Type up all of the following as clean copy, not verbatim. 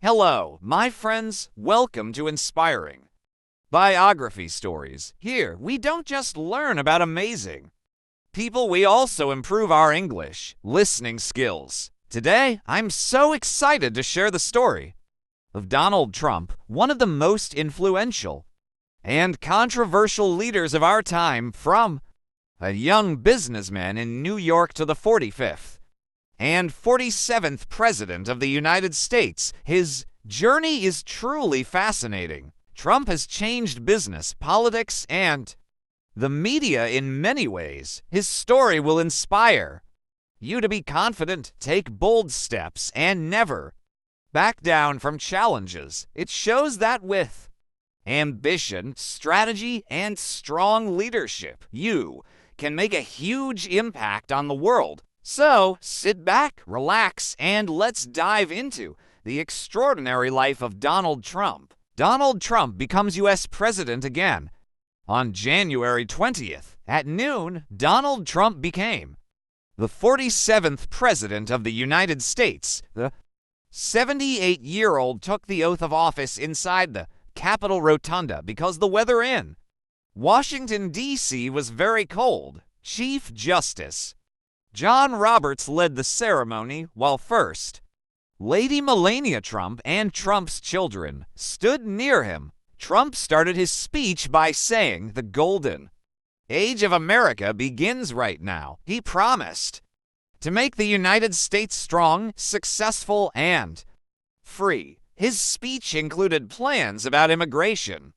Hello, my friends. Welcome to Inspiring Biography Stories. Here, we don't just learn about amazing people, we also improve our English listening skills. Today, I'm so excited to share the story of Donald Trump, one of the most influential and controversial leaders of our time, from a young businessman in New York to the 45th and 47th President of the United States. His journey is truly fascinating. Trump has changed business, politics, and the media in many ways. His story will inspire you to be confident, take bold steps, and never back down from challenges. It shows that with ambition, strategy, and strong leadership, you can make a huge impact on the world. So, sit back, relax, and let's dive into the extraordinary life of Donald Trump. Donald Trump becomes U.S. President again. On January 20th, at noon, Donald Trump became the 47th President of the United States. The 78-year-old took the oath of office inside the Capitol Rotunda because the weather in Washington, D.C. was very cold. Chief Justice John Roberts led the ceremony, while First Lady Melania Trump and Trump's children stood near him. Trump started his speech by saying the golden age of America begins right now. He promised to make the United States strong, successful, and free. His speech included plans about immigration,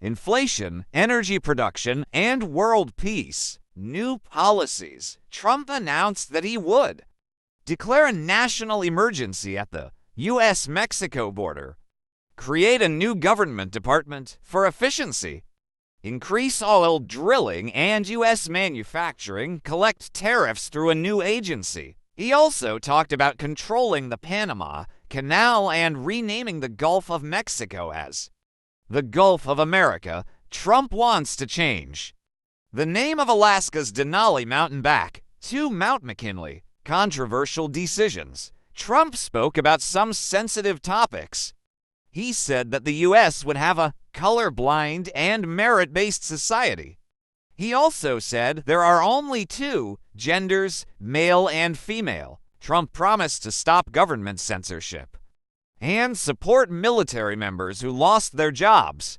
inflation, energy production, and world peace. New policies. Trump announced that he would declare a national emergency at the U.S.-Mexico border, create a new government department for efficiency, increase oil drilling and U.S. manufacturing, collect tariffs through a new agency. He also talked about controlling the Panama Canal and renaming the Gulf of Mexico as the Gulf of America. Trump wants to change the name of Alaska's Denali Mountain back to Mount McKinley. Controversial decisions. Trump spoke about some sensitive topics. He said that the U.S. would have a colorblind and merit-based society. He also said there are only two genders, male and female. Trump promised to stop government censorship and support military members who lost their jobs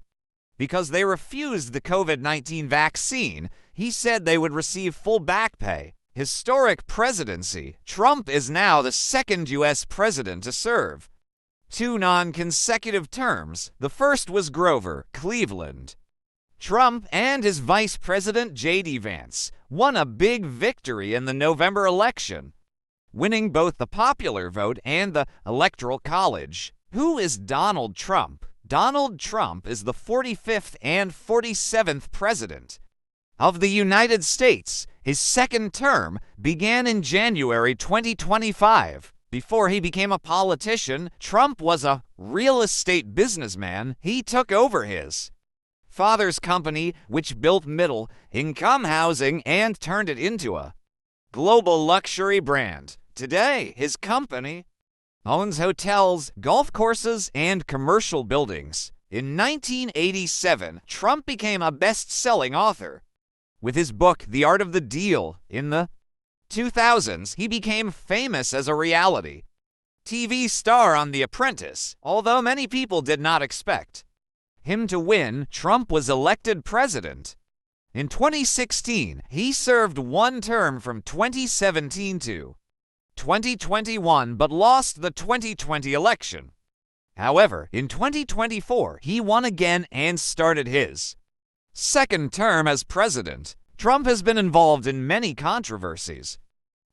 because they refused the COVID-19 vaccine. He said they would receive full back pay. Historic presidency. Trump is now the second U.S. president to serve two non-consecutive terms. The first was Grover Cleveland. Trump and his vice president, J.D. Vance, won a big victory in the November election, winning both the popular vote and the Electoral College. Who is Donald Trump? Donald Trump is the 45th and 47th President of the United States. His second term began in January 2025. Before he became a politician, Trump was a real estate businessman. He took over his father's company, which built middle-income housing and turned it into a global luxury brand. Today, his company owns hotels, golf courses, and commercial buildings. In 1987, Trump became a best-selling author with his book, The Art of the Deal. In the 2000s, he became famous as a reality TV star on The Apprentice. Although many people did not expect him to win, Trump was elected president. In 2016, he served one term from 2017 to 2021, but lost the 2020 election. However, in 2024, he won again and started his second term as president. Trump has been involved in many controversies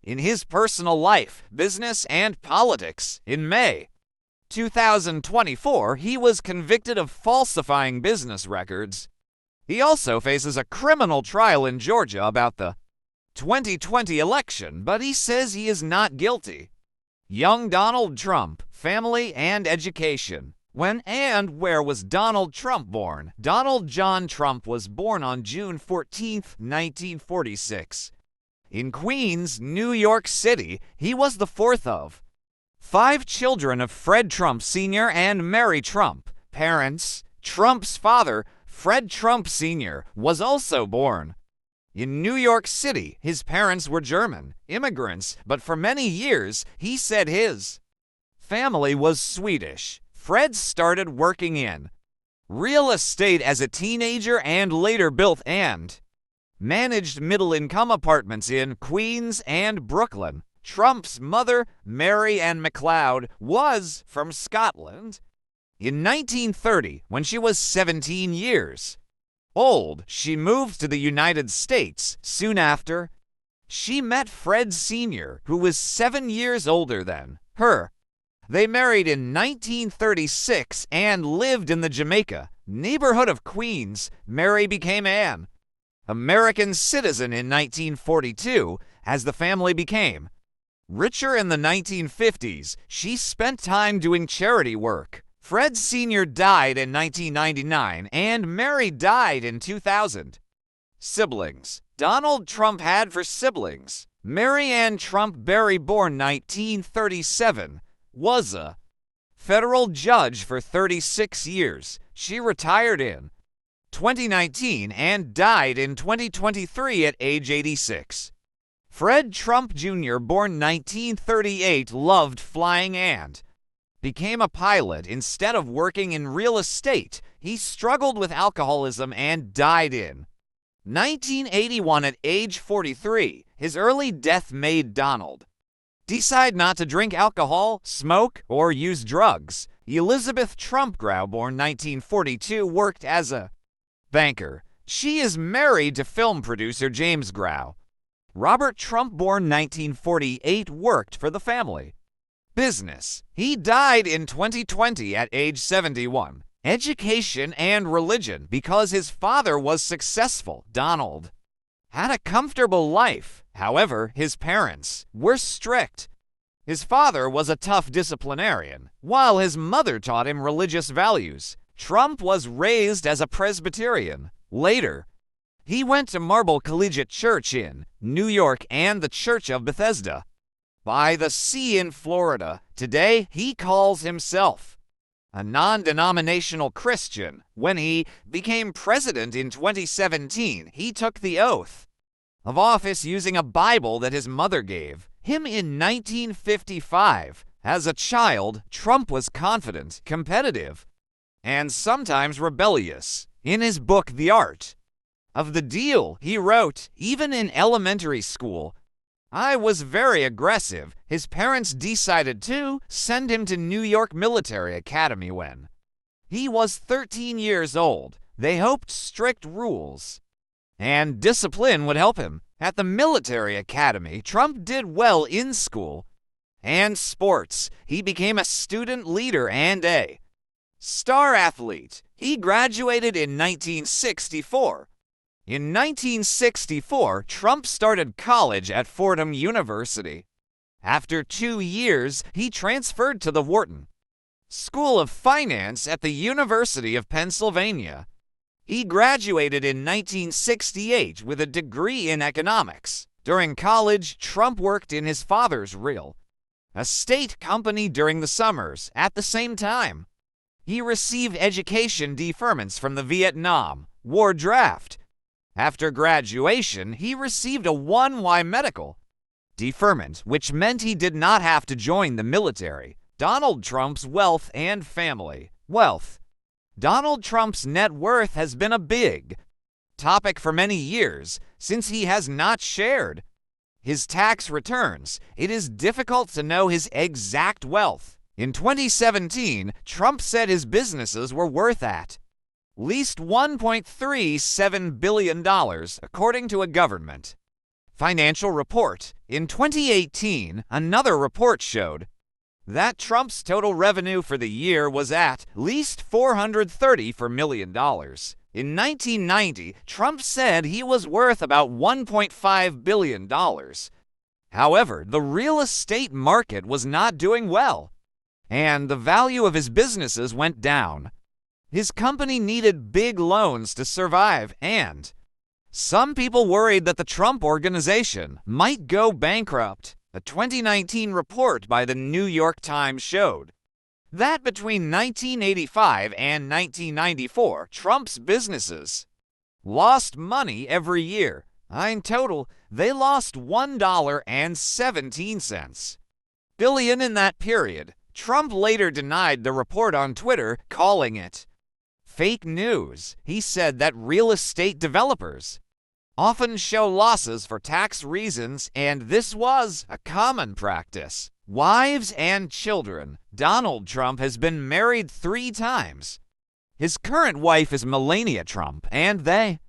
in his personal life, business, and politics. In May 2024, he was convicted of falsifying business records. He also faces a criminal trial in Georgia about the 2020 election, but he says he is not guilty. Young Donald Trump, family and education. When and where was Donald Trump born? Donald John Trump was born on June 14, 1946. In Queens, New York City. He was the fourth of 5 children of Fred Trump Sr. and Mary Trump. Parents: Trump's father, Fred Trump Sr., was also born in New York City. His parents were German immigrants, but for many years he said his family was Swedish. Fred started working in real estate as a teenager and later built and managed middle-income apartments in Queens and Brooklyn. Trump's mother, Mary Ann MacLeod, was from Scotland. In 1930, when she was 17 years old, she moved to the United States. Soon after, she met Fred Sr., who was 7 years older than her. They married in 1936 and lived in the Jamaica neighborhood of Queens. Mary became an American citizen in 1942 as the family became richer in the 1950s. She spent time doing charity work. Fred Sr. died in 1999 and Mary died in 2000. Siblings. Donald Trump had 4 siblings. Mary Ann Trump Berry, born 1937, was a federal judge for 36 years. She retired in 2019 and died in 2023 at age 86. Fred Trump Jr., born 1938, loved flying and became a pilot instead of working in real estate. He struggled with alcoholism and died in 1981 at age 43. His early death made Donald decide not to drink alcohol, smoke, or use drugs. Elizabeth Trump Grau, born 1942, worked as a banker. She is married to film producer James Grau. Robert Trump, born 1948, worked for the family business. He died in 2020 at age 71. Education and religion. Because his father was successful, Donald had a comfortable life. However, his parents were strict. His father was a tough disciplinarian, while his mother taught him religious values. Trump was raised as a Presbyterian. Later, he went to Marble Collegiate Church in New York and the Church of Bethesda by the Sea in Florida. Today, he calls himself a non-denominational Christian. When he became president in 2017, he took the oath of office using a Bible that his mother gave him in 1955. As a child, Trump was confident, competitive, and sometimes rebellious. In his book, The Art of the Deal, he wrote, "Even in elementary school, I was very aggressive." His parents decided to send him to New York Military Academy when he was 13 years old. They hoped strict rules and discipline would help him. At the military academy, Trump did well in school and sports. He became a student leader and a star athlete. He graduated in 1964. In 1964, Trump started college at Fordham University. After 2 years, he transferred to the Wharton School of Finance at the University of Pennsylvania. He graduated in 1968 with a degree in economics. During college, Trump worked in his father's real estate company during the summers. At the same time, he received education deferments from the Vietnam War draft. After graduation, he received a 1Y medical deferment, which meant he did not have to join the military. Donald Trump's wealth and family. Wealth. Donald Trump's net worth has been a big topic for many years, since he has not shared his tax returns. It is difficult to know his exact wealth. In 2017, Trump said his businesses were worth at least $1.37 billion, according to a government financial report. In 2018, another report showed that Trump's total revenue for the year was at least $434 million. In 1990, Trump said he was worth about $1.5 billion. However, the real estate market was not doing well, and the value of his businesses went down. His company needed big loans to survive, and some people worried that the Trump Organization might go bankrupt. A 2019 report by the New York Times showed that between 1985 and 1994, Trump's businesses lost money every year. In total, they lost $1.17 billion in that period. Trump later denied the report on Twitter, calling it fake news. He said that real estate developers often show losses for tax reasons, and this was a common practice. Wives and children. Donald Trump has been married 3 times. His current wife is Melania Trump, and they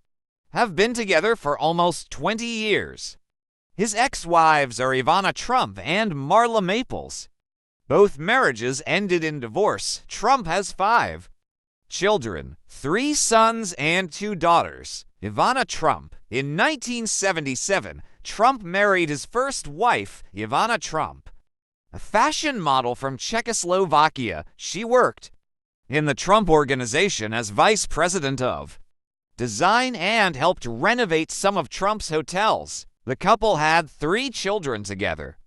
have been together for almost 20 years. His ex-wives are Ivana Trump and Marla Maples. Both marriages ended in divorce. Trump has 5 children, 3 sons and 2 daughters. Ivana Trump. In 1977, Trump married his first wife, Ivana Trump, a fashion model from Czechoslovakia. She worked in the Trump Organization as vice president of design and helped renovate some of Trump's hotels. The couple had 3 children together.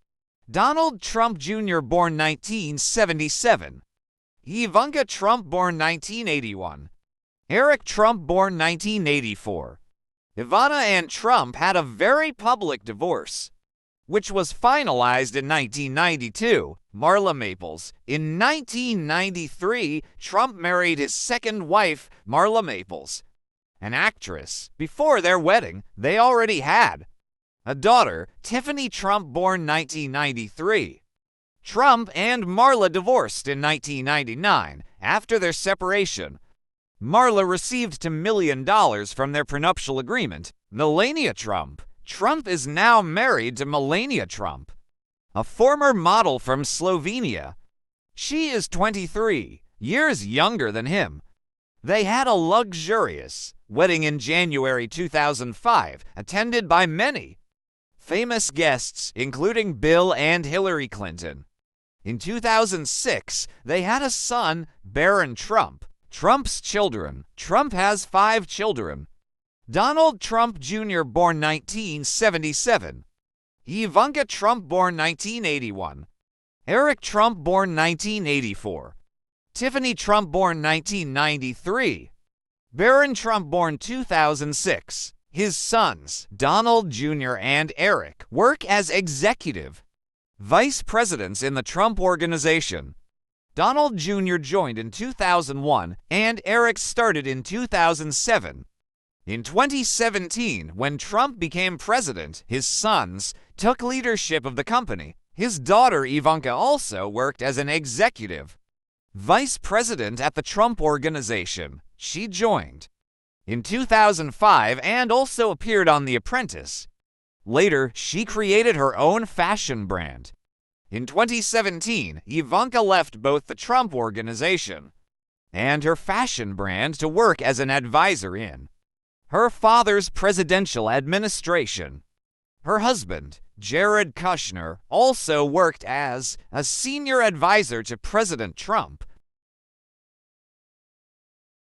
Donald Trump Jr., born 1977. Ivanka Trump, born 1981. Eric Trump, born 1984. Ivana and Trump had a very public divorce, which was finalized in 1992. Marla Maples. In 1993, Trump married his second wife, Marla Maples, an actress. Before their wedding, they already had a daughter, Tiffany Trump, born 1993. Trump and Marla divorced in 1999. After their separation, Marla received $2 million from their prenuptial agreement. Melania Trump. Trump is now married to Melania Trump, a former model from Slovenia. She is 23 years younger than him. They had a luxurious wedding in January 2005, attended by many famous guests, including Bill and Hillary Clinton. In 2006, they had a son, Barron Trump. Trump's children. Trump has 5 children. Donald Trump Jr., born 1977. Ivanka Trump, born 1981. Eric Trump, born 1984. Tiffany Trump, born 1993. Barron Trump, born 2006. His sons, Donald Jr. and Eric, work as executive vice presidents in the Trump Organization. Donald Jr. joined in 2001, and Eric started in 2007. In 2017, when Trump became president, his sons took leadership of the company. His daughter Ivanka also worked as an executive vice president at the Trump Organization. She joined in 2005 and also appeared on The Apprentice. Later, she created her own fashion brand. In 2017, Ivanka left both the Trump Organization and her fashion brand to work as an advisor in her father's presidential administration. Her husband, Jared Kushner, also worked as a senior advisor to President Trump.